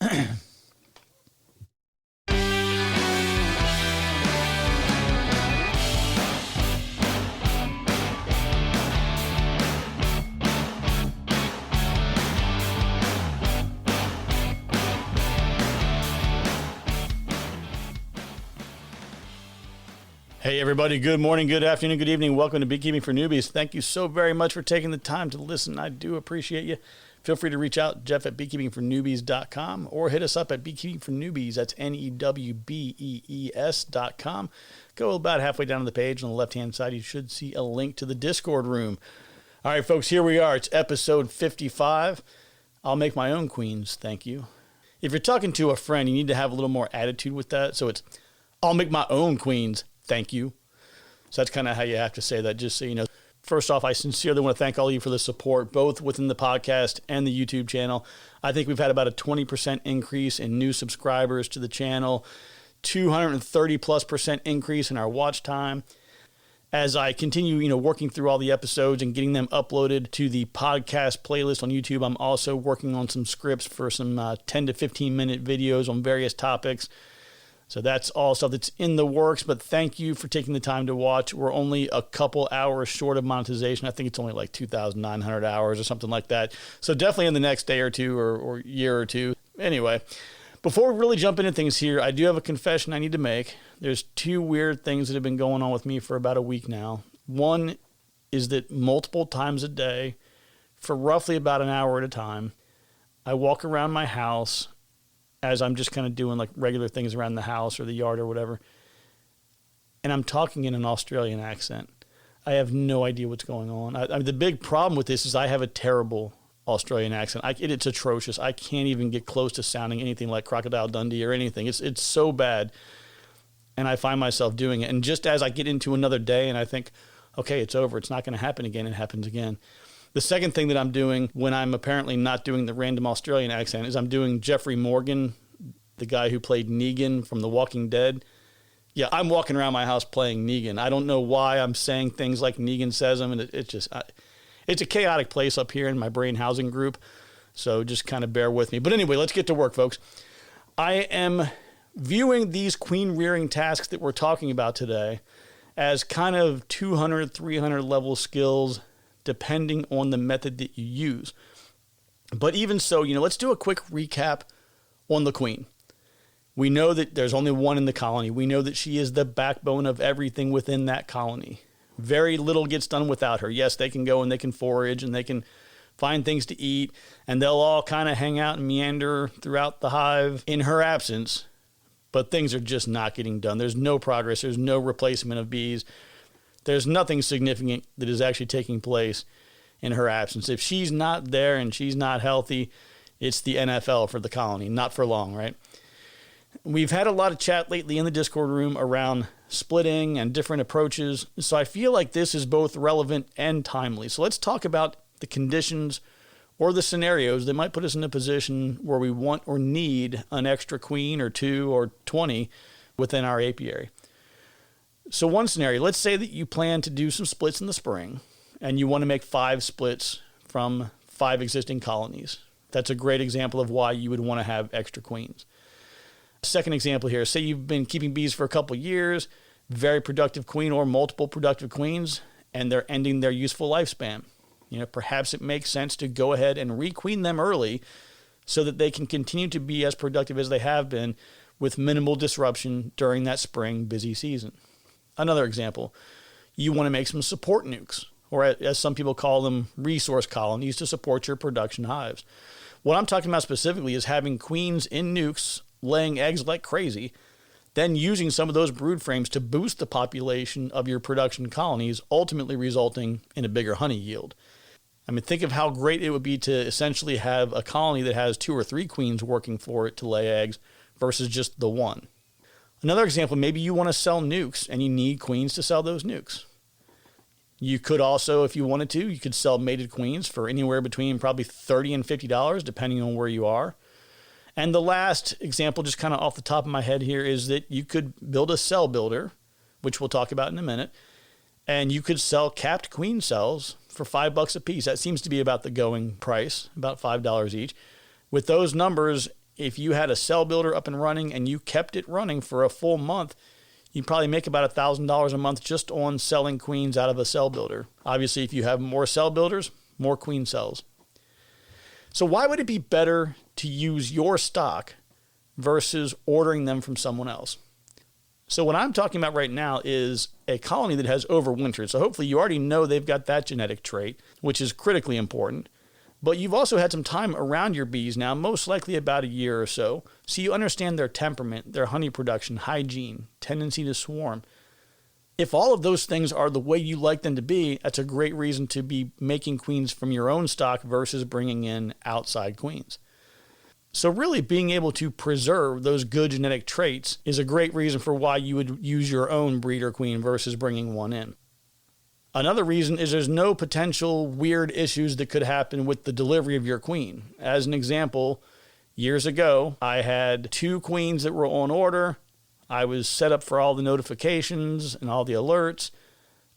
Hey everybody, good morning, good afternoon, good evening. Welcome to Beekeeping for Newbees. Thank you so very much for taking the time to listen. I do appreciate you. Feel free to reach out, Jeff at beekeepingfornewbies.com, or hit us up at Beekeeping for Newbees. That's NEWBEES.com. Go about halfway down the page. On the left-hand side, you should see a link to the Discord room. All right, folks, here we are. It's episode 55. I'll make my own queens, thank you. If you're talking to a friend, you need to have a little more attitude with that. So it's, I'll make my own queens, thank you. So that's kind of how you have to say that, just so you know. First off, I sincerely want to thank all of you for the support, both within the podcast and the YouTube channel. I think we've had about a 20% increase in new subscribers to the channel, 230+% increase in our watch time. As I continue, working through all the episodes and getting them uploaded to the podcast playlist on YouTube, I'm also working on some scripts for some 10 to 15 minute videos on various topics. So that's all stuff that's in the works, but thank you for taking the time to watch. We're only a couple hours short of monetization. I think it's only like 2,900 hours or something like that. So definitely in the next day or two or year or two. Anyway, before we really jump into things here, I do have a confession I need to make. There's two weird things that have been going on with me for about a week now. One is that multiple times a day, for roughly about an hour at a time, I walk around my house as I'm just kind of doing like regular things around the house or the yard or whatever, and I'm talking in an Australian accent. I have no idea what's going on. I mean, the big problem with this is I have a terrible Australian accent. It's atrocious. I can't even get close to sounding anything like Crocodile Dundee or anything. It's so bad, and I find myself doing it. And just as I get into another day and I think, okay, it's over, it's not going to happen again, it happens again. The second thing that I'm doing when I'm apparently not doing the random Australian accent is I'm doing Jeffrey Morgan, the guy who played Negan from The Walking Dead. Yeah, I'm walking around my house playing Negan. I don't know why I'm saying things like Negan says them, and it's a chaotic place up here in my brain housing group, so just kind of bear with me. But anyway, let's get to work, folks. I am viewing these queen rearing tasks that we're talking about today as kind of 200, 300 level skills, depending on the method that you use. But even so, let's do a quick recap on the queen. We know that there's only one in the colony. We know that she is the backbone of everything within that colony. Very little gets done without her. Yes, they can go and they can forage and they can find things to eat, and they'll all kind of hang out and meander throughout the hive in her absence, but things are just not getting done. There's no progress. There's no replacement of bees. There's nothing significant that is actually taking place in her absence. If she's not there and she's not healthy, it's the NFL for the colony. Not for long, right? We've had a lot of chat lately in the Discord room around splitting and different approaches, so I feel like this is both relevant and timely. So let's talk about the conditions or the scenarios that might put us in a position where we want or need an extra queen or 2 or 20 within our apiary. So one scenario, let's say that you plan to do some splits in the spring and you want to make 5 splits from 5 existing colonies. That's a great example of why you would want to have extra queens. Second example here, say you've been keeping bees for a couple years, very productive queen or multiple productive queens, and they're ending their useful lifespan. Perhaps it makes sense to go ahead and requeen them early so that they can continue to be as productive as they have been with minimal disruption during that spring busy season. Another example, you want to make some support nukes, or as some people call them, resource colonies to support your production hives. What I'm talking about specifically is having queens in nukes laying eggs like crazy, then using some of those brood frames to boost the population of your production colonies, ultimately resulting in a bigger honey yield. I mean, think of how great it would be to essentially have a colony that has 2 or 3 queens working for it to lay eggs versus just the one. Another example, maybe you want to sell nukes and you need queens to sell those nukes. You could also, if you wanted to, you could sell mated queens for anywhere between probably $30 and $50, depending on where you are. And the last example, just kind of off the top of my head here, is that you could build a cell builder, which we'll talk about in a minute, and you could sell capped queen cells for $5 a piece. That seems to be about the going price, about $5 each. With those numbers if you had a cell builder up and running and you kept it running for a full month, you'd probably make about $1,000 a month just on selling queens out of a cell builder. Obviously, if you have more cell builders, more queen cells. So why would it be better to use your stock versus ordering them from someone else? So what I'm talking about right now is a colony that has overwintered. So hopefully you already know they've got that genetic trait, which is critically important. But you've also had some time around your bees now, most likely about a year or so. So you understand their temperament, their honey production, hygiene, tendency to swarm. If all of those things are the way you like them to be, that's a great reason to be making queens from your own stock versus bringing in outside queens. So really being able to preserve those good genetic traits is a great reason for why you would use your own breeder queen versus bringing one in. Another reason is there's no potential weird issues that could happen with the delivery of your queen. As an example, years ago, I had 2 queens that were on order. I was set up for all the notifications and all the alerts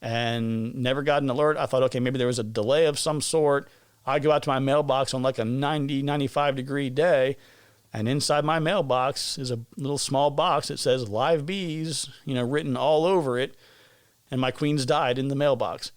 and never got an alert. I thought, okay, maybe there was a delay of some sort. I go out to my mailbox on like a 90, 95 degree day, and inside my mailbox is a little small box that says live bees, written all over it. And my queens died in the mailbox.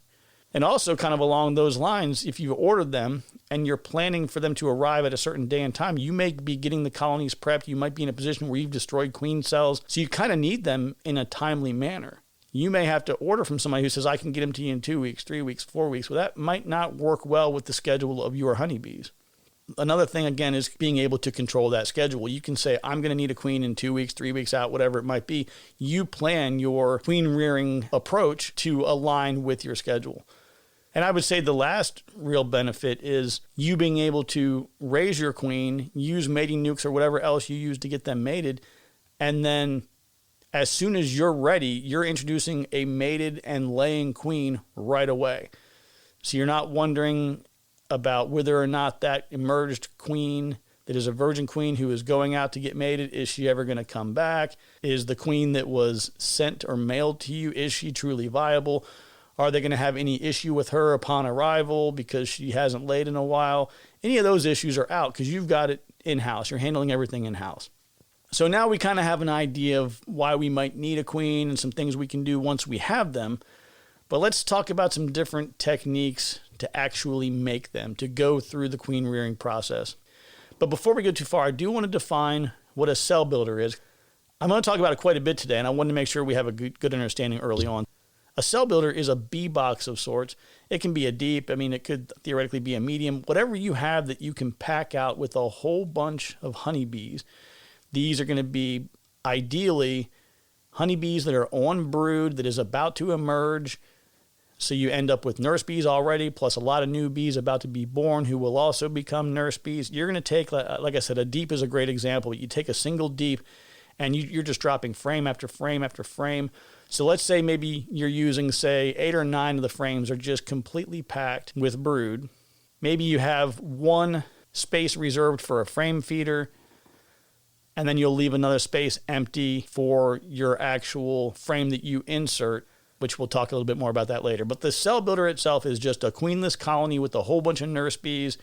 And also kind of along those lines, if you've ordered them and you're planning for them to arrive at a certain day and time, you may be getting the colonies prepped. You might be in a position where you've destroyed queen cells. So you kind of need them in a timely manner. You may have to order from somebody who says, I can get them to you in 2 weeks, 3 weeks, 4 weeks. Well, that might not work well with the schedule of your honeybees. Another thing, again, is being able to control that schedule. You can say, I'm going to need a queen in 2 weeks, 3 weeks out, whatever it might be. You plan your queen rearing approach to align with your schedule. And I would say the last real benefit is you being able to raise your queen, use mating nukes or whatever else you use to get them mated, and then as soon as you're ready, you're introducing a mated and laying queen right away. So you're not wondering about whether or not that emerged queen that is a virgin queen who is going out to get mated, is she ever going to come back? Is the queen that was sent or mailed to you, is she truly viable? Are they going to have any issue with her upon arrival because she hasn't laid in a while? Any of those issues are out because you've got it in-house. You're handling everything in-house. So now we kind of have an idea of why we might need a queen and some things we can do once we have them. But let's talk about some different techniques to actually make them, to go through the queen rearing process. But before we go too far, I do want to define what a cell builder is. I'm going to talk about it quite a bit today, and I wanted to make sure we have a good understanding early on. A cell builder is a bee box of sorts. It can be a deep, it could theoretically be a medium, whatever you have that you can pack out with a whole bunch of honeybees. These are going to be ideally honeybees that are on brood that is about to emerge. So you end up with nurse bees already, plus a lot of new bees about to be born who will also become nurse bees. You're going to take, like I said, a deep is a great example. You take a single deep and you're just dropping frame after frame after frame. So let's say maybe you're using, say, 8 or 9 of the frames are just completely packed with brood. Maybe you have one space reserved for a frame feeder, and then you'll leave another space empty for your actual frame that you insert, which we'll talk a little bit more about that later. But the cell builder itself is just a queenless colony with a whole bunch of nurse bees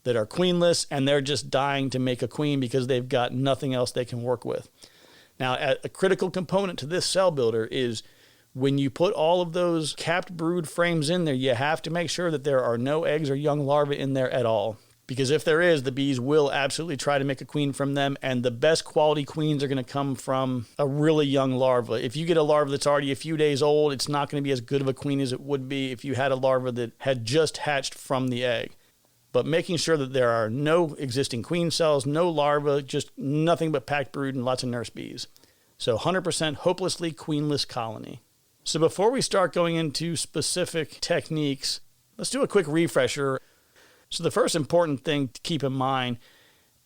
that are queenless, and they're just dying to make a queen because they've got nothing else they can work with. Now, a critical component to this cell builder is when you put all of those capped brood frames in there, you have to make sure that there are no eggs or young larvae in there at all. Because if there is, the bees will absolutely try to make a queen from them, and the best quality queens are going to come from a really young larva. If you get a larva that's already a few days old, it's not going to be as good of a queen as it would be if you had a larva that had just hatched from the egg. But making sure that there are no existing queen cells, no larvae, just nothing but packed brood and lots of nurse bees. So 100% hopelessly queenless colony. So before we start going into specific techniques, let's do a quick refresher. So the first important thing to keep in mind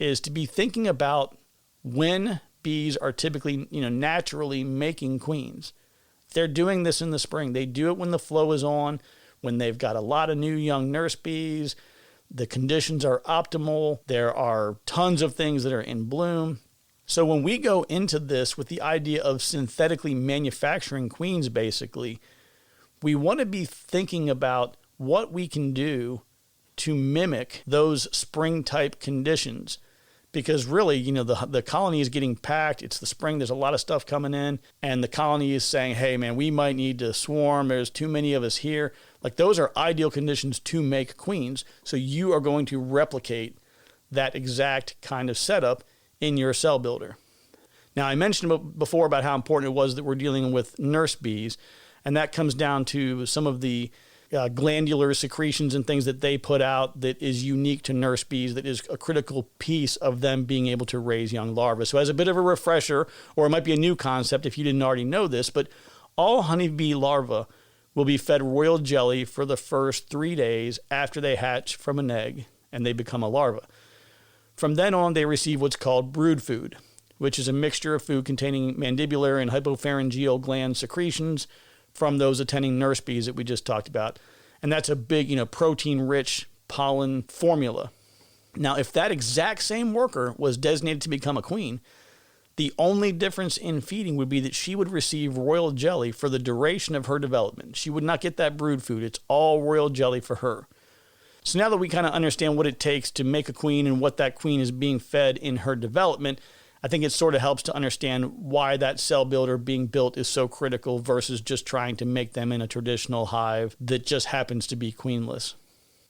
is to be thinking about when bees are typically, naturally making queens. They're doing this in the spring. They do it when the flow is on, when they've got a lot of new young nurse bees. The conditions are optimal. There are tons of things that are in bloom. So when we go into this with the idea of synthetically manufacturing queens, basically, we want to be thinking about what we can do to mimic those spring-type conditions. Because really, the colony is getting packed. It's the spring. There's a lot of stuff coming in. And the colony is saying, hey, man, we might need to swarm. There's too many of us here. Like, those are ideal conditions to make queens. So you are going to replicate that exact kind of setup in your cell builder. Now, I mentioned before about how important it was that we're dealing with nurse bees. And that comes down to some of the glandular secretions and things that they put out that is unique to nurse bees, that is a critical piece of them being able to raise young larvae. So as a bit of a refresher, or it might be a new concept if you didn't already know this, but all honeybee larvae will be fed royal jelly for the first 3 days after they hatch from an egg and they become a larva. From then on, they receive what's called brood food, which is a mixture of food containing mandibular and hypopharyngeal gland secretions from those attending nurse bees that we just talked about. And that's a big, protein-rich pollen formula. Now, if that exact same worker was designated to become a queen, the only difference in feeding would be that she would receive royal jelly for the duration of her development. She would not get that brood food. It's all royal jelly for her. So now that we kind of understand what it takes to make a queen and what that queen is being fed in her development, I think it sort of helps to understand why that cell builder being built is so critical versus just trying to make them in a traditional hive that just happens to be queenless.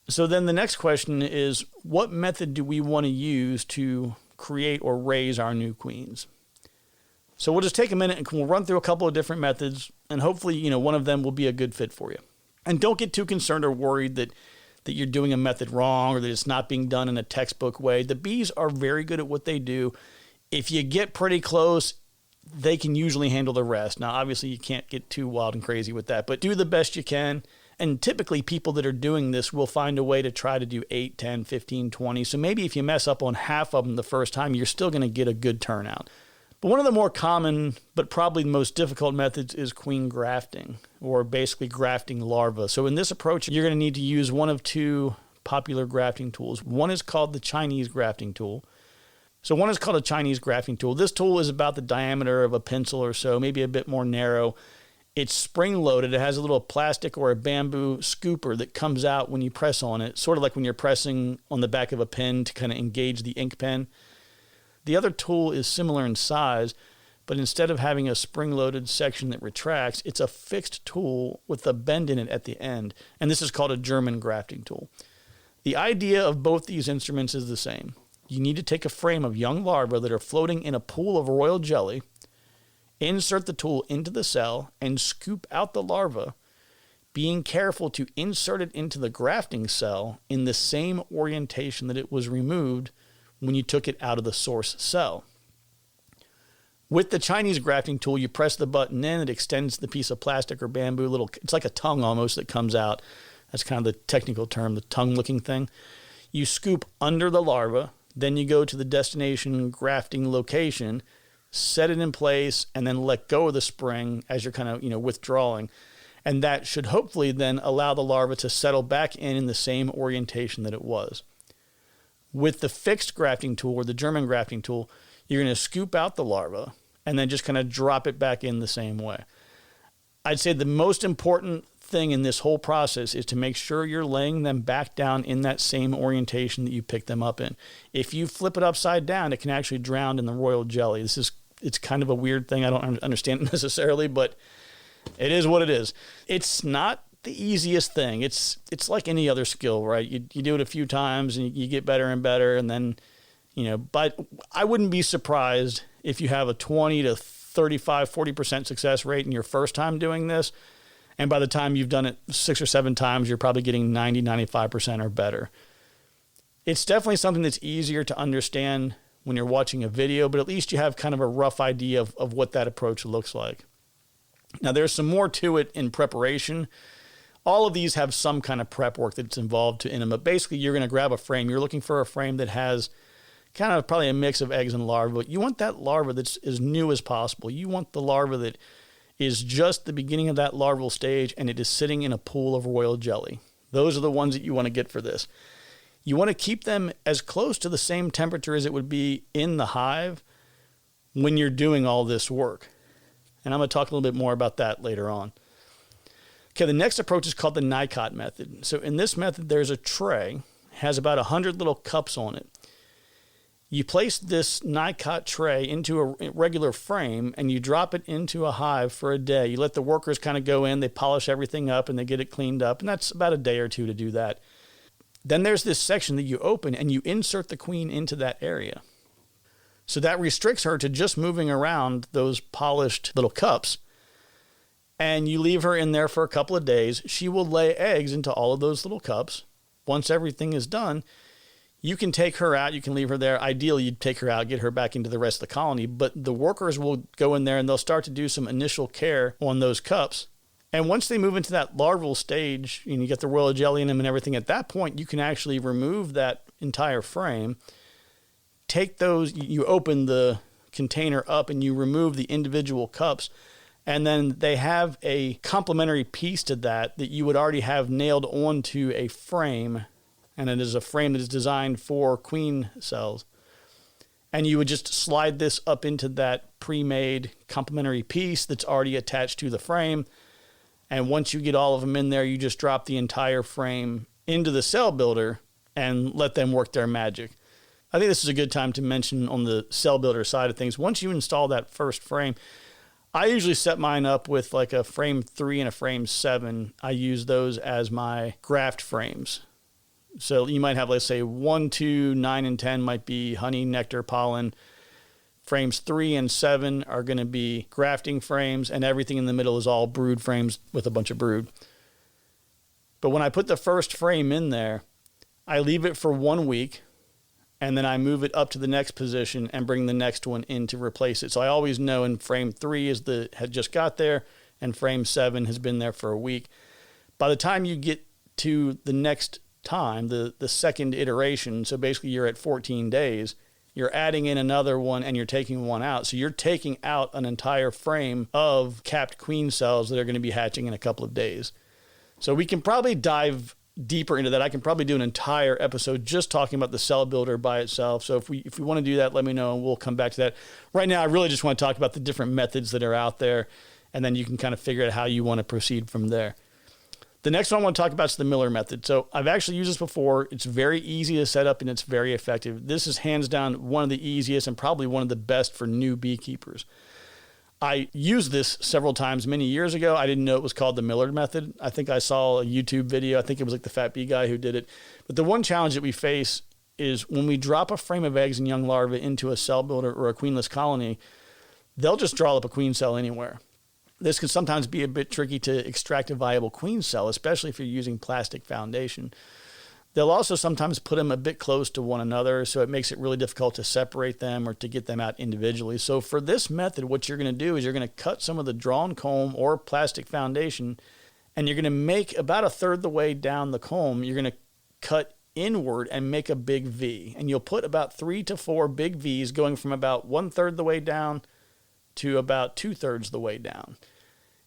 So then the next question is, what method do we want to use to create or raise our new queens? So we'll just take a minute and we'll run through a couple of different methods, and hopefully, one of them will be a good fit for you. And don't get too concerned or worried that you're doing a method wrong or that it's not being done in a textbook way. The bees are very good at what they do. If you get pretty close, they can usually handle the rest. Now, obviously, you can't get too wild and crazy with that, but do the best you can. And typically, people that are doing this will find a way to try to do 8, 10, 15, 20. So maybe if you mess up on half of them the first time, you're still going to get a good turnout. But one of the more common, but probably the most difficult methods is queen grafting, or basically grafting larvae. So in this approach, you're going to need to use one of two popular grafting tools. One is called the Chinese grafting tool. So one is called a Chinese grafting tool. This tool is about the diameter of a pencil or so, maybe a bit more narrow. It's spring-loaded. It has a little plastic or a bamboo scooper that comes out when you press on it, sort of like when you're pressing on the back of a pen to kind of engage the ink pen. The other tool is similar in size, but instead of having a spring-loaded section that retracts, it's a fixed tool with a bend in it at the end, and this is called a German grafting tool. The idea of both these instruments is the same. You need to take a frame of young larvae that are floating in a pool of royal jelly, insert the tool into the cell, and scoop out the larva, being careful to insert it into the grafting cell in the same orientation that it was removed when you took it out of the source cell. With the Chinese grafting tool, you press the button in, it extends the piece of plastic or bamboo, it's like a tongue almost that comes out. That's kind of the technical term, the tongue-looking thing. You scoop under the larva, then you go to the destination grafting location, set it in place, and then let go of the spring as you're kind of, withdrawing. And that should hopefully then allow the larva to settle back in the same orientation that it was. With the fixed grafting tool, or the German grafting tool, you're going to scoop out the larva and then just kind of drop it back in the same way. I'd say the most important thing in this whole process is to make sure you're laying them back down in that same orientation that you picked them up in. If you flip it upside down, it can actually drown in the royal jelly. It's kind of a weird thing. I don't understand it necessarily, but it is what it is. It's not the easiest thing. It's like any other skill, right? You do it a few times and you get better and better, and then, but I wouldn't be surprised if you have a 20 to 35, 40% success rate in your first time doing this. And by the time you've done it 6 or 7 times, you're probably getting 90, 95% or better. It's definitely something that's easier to understand when you're watching a video, but at least you have kind of a rough idea of what that approach looks like. Now, there's some more to it in preparation. All of these have some kind of prep work that's involved in them, but basically you're going to grab a frame. You're looking for a frame that has kind of probably a mix of eggs and larvae, but you want that larva that's as new as possible. You want the larva that is just the beginning of that larval stage and it is sitting in a pool of royal jelly. Those are the ones that you want to get for this. You want to keep them as close to the same temperature as it would be in the hive when you're doing all this work. And I'm going to talk a little bit more about that later on. Okay, the next approach is called the NICOT method. So in this method, there's a tray, has about 100 little cups on it. You place this NICOT tray into a regular frame and you drop it into a hive for a day. You let the workers kind of go in, they polish everything up and they get it cleaned up, and that's about a day or two to do that. Then there's this section that you open and you insert the queen into that area. So that restricts her to just moving around those polished little cups. And you leave her in there for a couple of days. She will lay eggs into all of those little cups. Once everything is done, you can take her out. You can leave her there. Ideally, you'd take her out, get her back into the rest of the colony. But the workers will go in there and they'll start to do some initial care on those cups. And once they move into that larval stage, you get the royal jelly in them and everything, at that point, you can actually remove that entire frame. Take those, you open the container up and you remove the individual cups. And then they have a complementary piece to that you would already have nailed onto a frame. And it is a frame that is designed for queen cells. And you would just slide this up into that pre-made complementary piece that's already attached to the frame. And once you get all of them in there, you just drop the entire frame into the cell builder and let them work their magic. I think this is a good time to mention on the cell builder side of things. Once you install that first frame, I usually set mine up with like a frame 3 and a frame 7. I use those as my graft frames. So you might have, let's say, 1, 2, 9, and 10 might be honey, nectar, pollen. Frames 3 and 7 are going to be grafting frames, and everything in the middle is all brood frames with a bunch of brood. But when I put the first frame in there, I leave it for 1 week, and then I move it up to the next position and bring the next one in to replace it. So I always know in frame 3 had just got there, and frame 7 has been there for a week. By the time you get to the next time, the second iteration, so basically you're at 14 days, you're adding in another one and you're taking one out. So you're taking out an entire frame of capped queen cells that are going to be hatching in a couple of days. So we can probably dive deeper into that. I can probably do an entire episode just talking about the cell builder by itself. So if we want to do that, let me know and we'll come back to that. Right now, I really just want to talk about the different methods that are out there, and then you can kind of figure out how you want to proceed from there. The next one I want to talk about is the Miller method. So I've actually used this before. It's very easy to set up and it's very effective. This is hands down one of the easiest and probably one of the best for new beekeepers. I used this several times many years ago. I didn't know it was called the Miller method. I think I saw a YouTube video. I think it was like the Fat Bee guy who did it. But the one challenge that we face is when we drop a frame of eggs and young larvae into a cell builder or a queenless colony, they'll just draw up a queen cell anywhere. This can sometimes be a bit tricky to extract a viable queen cell, especially if you're using plastic foundation. They'll also sometimes put them a bit close to one another, so it makes it really difficult to separate them or to get them out individually. So for this method, what you're going to do is you're going to cut some of the drawn comb or plastic foundation, and you're going to make about a third the way down the comb, you're going to cut inward and make a big V. And you'll put about 3 to 4 big V's going from about 1/3 the way down to about 2/3 the way down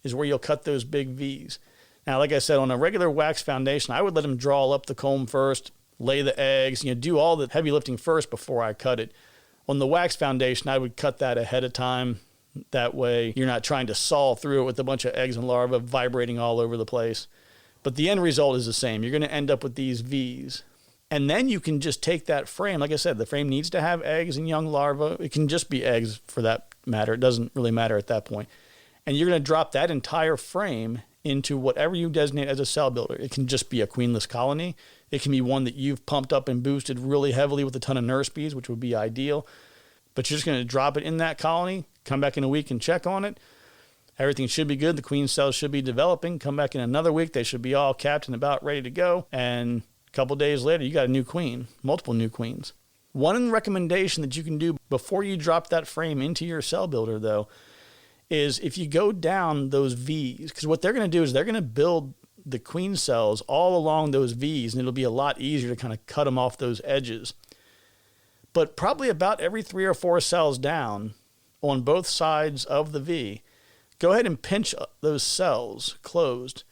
is where you'll cut those big V's. Now, like I said, on a regular wax foundation, I would let them draw up the comb first, lay the eggs, do all the heavy lifting first before I cut it. On the wax foundation, I would cut that ahead of time. That way, you're not trying to saw through it with a bunch of eggs and larvae vibrating all over the place. But the end result is the same. You're going to end up with these V's. And then you can just take that frame. Like I said, the frame needs to have eggs and young larvae. It can just be eggs for that matter. It doesn't really matter at that point. And you're going to drop that entire frame into whatever you designate as a cell builder. It can just be a queenless colony. It can be one that you've pumped up and boosted really heavily with a ton of nurse bees, which would be ideal. But you're just going to drop it in that colony, come back in a week and check on it. Everything should be good. The queen cells should be developing. Come back in another week. They should be all capped and about ready to go. And a couple days later, you got a new queen, multiple new queens. One recommendation that you can do before you drop that frame into your cell builder, though, is if you go down those V's, because what they're going to do is they're going to build the queen cells all along those V's, and it'll be a lot easier to kind of cut them off those edges. But probably about every 3 or 4 cells down on both sides of the V, go ahead and pinch those cells closed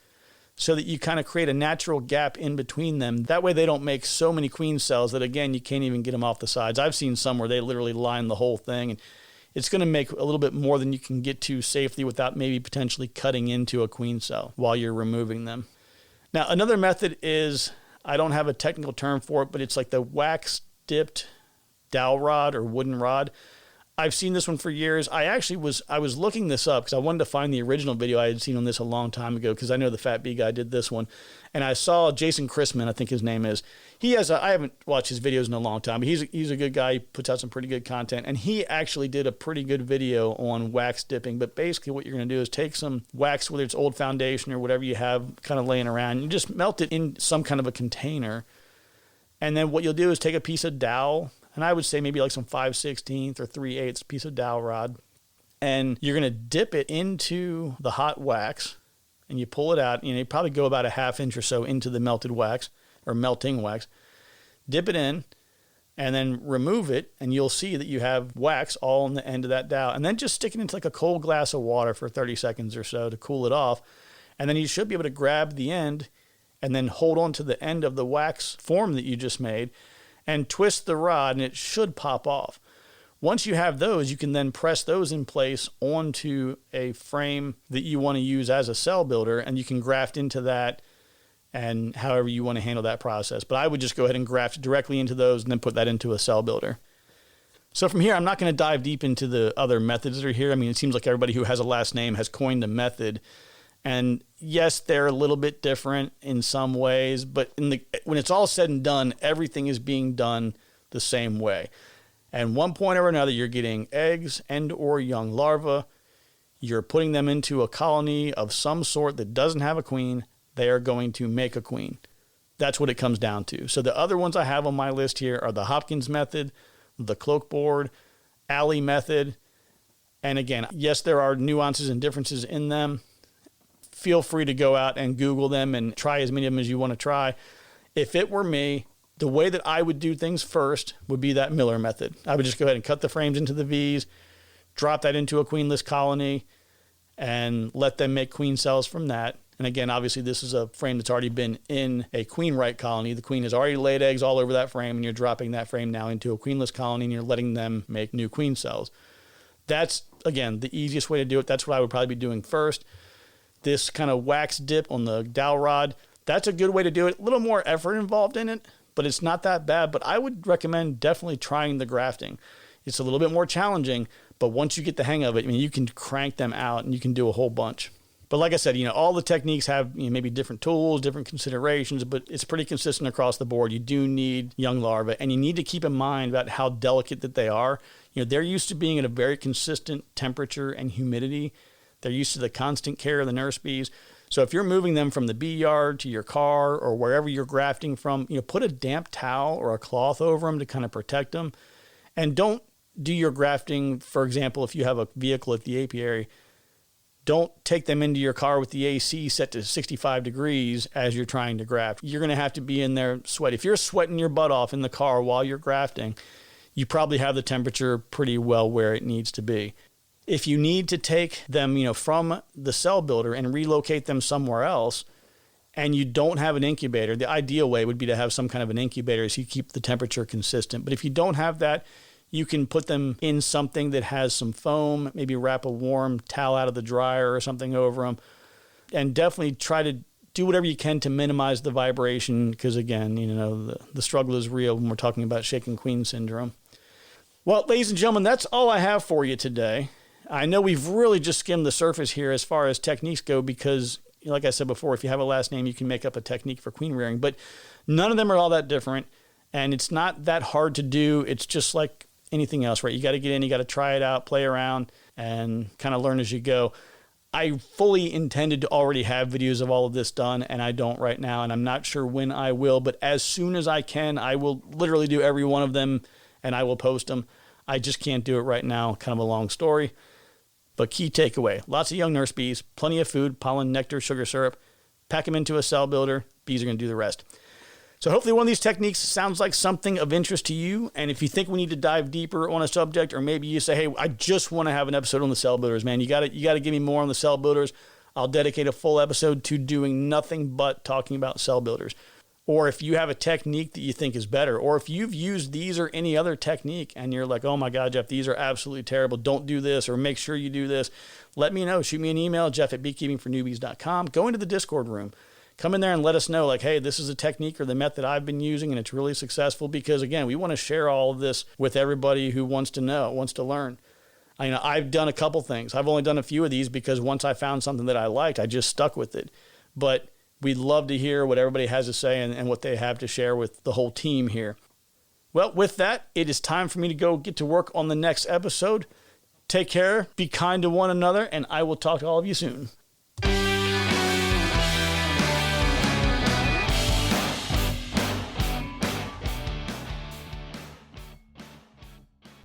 so that you kind of create a natural gap in between them. That way they don't make so many queen cells that, again, you can't even get them off the sides. I've seen some where they literally line the whole thing, and it's going to make a little bit more than you can get to safely without maybe potentially cutting into a queen cell while you're removing them. Now, another method is, I don't have a technical term for it, but it's like the wax dipped dowel rod or wooden rod. I've seen this one for years. I was looking this up because I wanted to find the original video I had seen on this a long time ago, because I know the Fat Bee guy did this one. And I saw Jason Chrisman, I think his name is. I haven't watched his videos in a long time, but he's a good guy. He puts out some pretty good content. And he actually did a pretty good video on wax dipping. But basically what you're going to do is take some wax, whether it's old foundation or whatever you have kind of laying around, you just melt it in some kind of a container. And then what you'll do is take a piece of dowel, and I would say maybe like some 5/16 or 3/8 piece of dowel rod, and you're going to dip it into the hot wax, and you pull it out. You probably go about a ½ inch or so into the melted wax or melting wax. Dip it in, and then remove it, and you'll see that you have wax all on the end of that dowel. And then just stick it into like a cold glass of water for 30 seconds or so to cool it off. And then you should be able to grab the end and then hold on to the end of the wax form that you just made and twist the rod, and it should pop off. Once you have those, you can then press those in place onto a frame that you want to use as a cell builder, and you can graft into that and however you want to handle that process. But I would just go ahead and graft directly into those and then put that into a cell builder. So from here, I'm not going to dive deep into the other methods that are here. I mean, it seems like everybody who has a last name has coined a method. And yes, they're a little bit different in some ways, but when it's all said and done, everything is being done the same way. And one point or another, you're getting eggs and or young larvae. You're putting them into a colony of some sort that doesn't have a queen. They are going to make a queen. That's what it comes down to. So the other ones I have on my list here are the Hopkins method, the cloak board, alley method. And again, yes, there are nuances and differences in them. Feel free to go out and Google them and try as many of them as you want to try. If it were me, the way that I would do things first would be that Miller method. I would just go ahead and cut the frames into the V's, drop that into a queenless colony, and let them make queen cells from that. And again, obviously, this is a frame that's already been in a queen right colony. The queen has already laid eggs all over that frame, and you're dropping that frame now into a queenless colony, and you're letting them make new queen cells. That's, again, the easiest way to do it. That's what I would probably be doing first. This kind of wax dip on the dowel rod, that's a good way to do it. A little more effort involved in it, but it's not that bad. But I would recommend definitely trying the grafting. It's a little bit more challenging, but once you get the hang of it, I mean, you can crank them out and you can do a whole bunch. But like I said, all the techniques have maybe different tools, different considerations, but it's pretty consistent across the board. You do need young larvae, and you need to keep in mind about how delicate that they are. They're used to being at a very consistent temperature and humidity. They're used to the constant care of the nurse bees. So if you're moving them from the bee yard to your car or wherever you're grafting from, put a damp towel or a cloth over them to kind of protect them. And don't do your grafting, for example, if you have a vehicle at the apiary, don't take them into your car with the AC set to 65 degrees as you're trying to graft. You're going to have to be in there sweat. If you're sweating your butt off in the car while you're grafting, you probably have the temperature pretty well where it needs to be. If you need to take them, from the cell builder and relocate them somewhere else, and you don't have an incubator, the ideal way would be to have some kind of an incubator so you keep the temperature consistent. But if you don't have that, you can put them in something that has some foam, maybe wrap a warm towel out of the dryer or something over them, and definitely try to do whatever you can to minimize the vibration because, again, the struggle is real when we're talking about shaken queen syndrome. Well, ladies and gentlemen, that's all I have for you today. I know we've really just skimmed the surface here as far as techniques go because, like I said before, if you have a last name, you can make up a technique for queen rearing. But none of them are all that different, and it's not that hard to do. It's just like anything else, right? You got to get in, you got to try it out, play around, and kind of learn as you go. I fully intended to already have videos of all of this done, and I don't right now, and I'm not sure when I will. But as soon as I can, I will literally do every one of them, and I will post them. I just can't do it right now. Kind of a long story. But key takeaway, lots of young nurse bees, plenty of food, pollen, nectar, sugar syrup. Pack them into a cell builder. Bees are going to do the rest. So hopefully one of these techniques sounds like something of interest to you. And if you think we need to dive deeper on a subject, or maybe you say, hey, I just want to have an episode on the cell builders, man. You got to give me more on the cell builders. I'll dedicate a full episode to doing nothing but talking about cell builders. Or if you have a technique that you think is better, or if you've used these or any other technique and you're like, oh my God, Jeff, these are absolutely terrible. Don't do this, or make sure you do this. Let me know. Shoot me an email, jeff@beekeepingfornewbies.com. Go into the Discord room. come in there and let us know, like, hey, this is a technique or the method I've been using and it's really successful, because again, we want to share all of this with everybody who wants to know, wants to learn. I've done a couple things. I've only done a few of these because once I found something that I liked, I just stuck with it. But we'd love to hear what everybody has to say and what they have to share with the whole team here. Well, with that, it is time for me to go get to work on the next episode. Take care, be kind to one another, and I will talk to all of you soon.